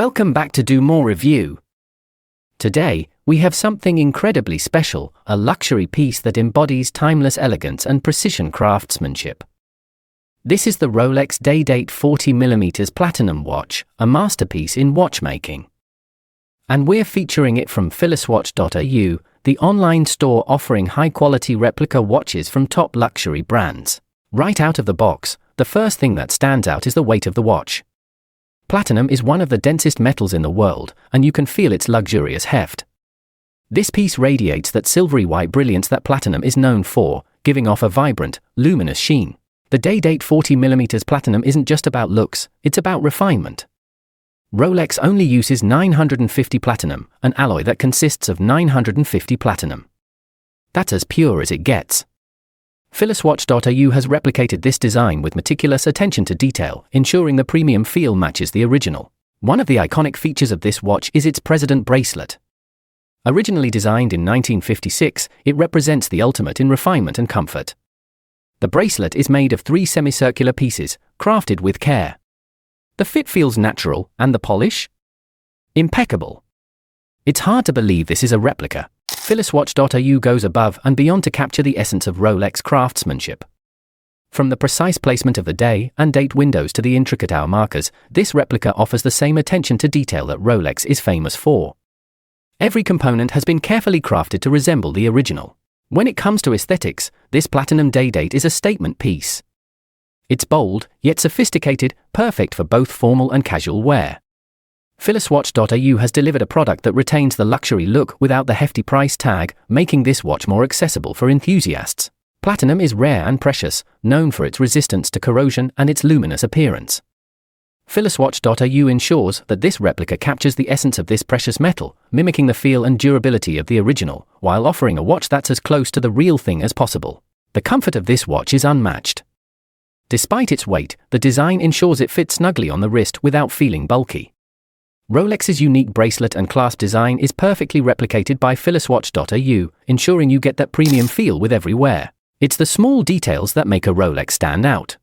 Welcome back to Do More Review. Today, we have something incredibly special, a luxury piece that embodies timeless elegance and precision craftsmanship. This is the Rolex Day-Date 40mm Platinum watch, a masterpiece in watchmaking. And we're featuring it from phylliswatch.au, the online store offering high-quality replica watches from top luxury brands. Right out of the box, the first thing that stands out is the weight of the watch. Platinum is one of the densest metals in the world, and you can feel its luxurious heft. This piece radiates that silvery white brilliance that platinum is known for, giving off a vibrant, luminous sheen. The Day-Date 40mm Platinum isn't just about looks, it's about refinement. Rolex only uses 950 platinum, an alloy that consists of 950 platinum. That's as pure as it gets. phylliswatch.au has replicated this design with meticulous attention to detail, ensuring the premium feel matches the original. One of the iconic features of this watch is its President bracelet. Originally designed in 1956, it represents the ultimate in refinement and comfort. The bracelet is made of 3 semicircular pieces, crafted with care. The fit feels natural, and the polish? Impeccable. It's hard to believe this is a replica. phylliswatch.au goes above and beyond to capture the essence of Rolex craftsmanship. From the precise placement of the day and date windows to the intricate hour markers, this replica offers the same attention to detail that Rolex is famous for. Every component has been carefully crafted to resemble the original. When it comes to aesthetics, this Platinum Day-Date is a statement piece. It's bold, yet sophisticated, perfect for both formal and casual wear. phylliswatch.au has delivered a product that retains the luxury look without the hefty price tag, making this watch more accessible for enthusiasts. Platinum is rare and precious, known for its resistance to corrosion and its luminous appearance. phylliswatch.au ensures that this replica captures the essence of this precious metal, mimicking the feel and durability of the original, while offering a watch that's as close to the real thing as possible. The comfort of this watch is unmatched. Despite its weight, the design ensures it fits snugly on the wrist without feeling bulky. Rolex's unique bracelet and clasp design is perfectly replicated by phylliswatch.au, ensuring you get that premium feel with every wear. It's the small details that make a Rolex stand out.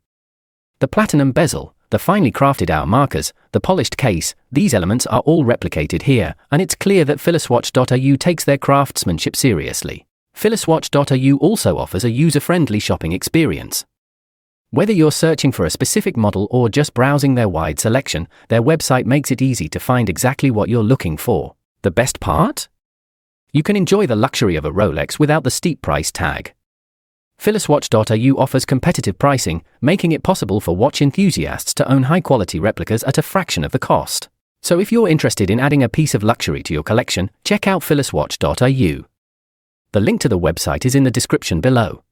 The platinum bezel, the finely crafted hour markers, the polished case, these elements are all replicated here, and it's clear that phylliswatch.au takes their craftsmanship seriously. phylliswatch.au also offers a user-friendly shopping experience. Whether you're searching for a specific model or just browsing their wide selection, their website makes it easy to find exactly what you're looking for. The best part? You can enjoy the luxury of a Rolex without the steep price tag. phylliswatch.au offers competitive pricing, making it possible for watch enthusiasts to own high-quality replicas at a fraction of the cost. So if you're interested in adding a piece of luxury to your collection, check out phylliswatch.au. The link to the website is in the description below.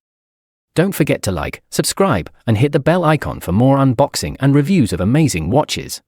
Don't forget to like, subscribe, and hit the bell icon for more unboxing and reviews of amazing watches.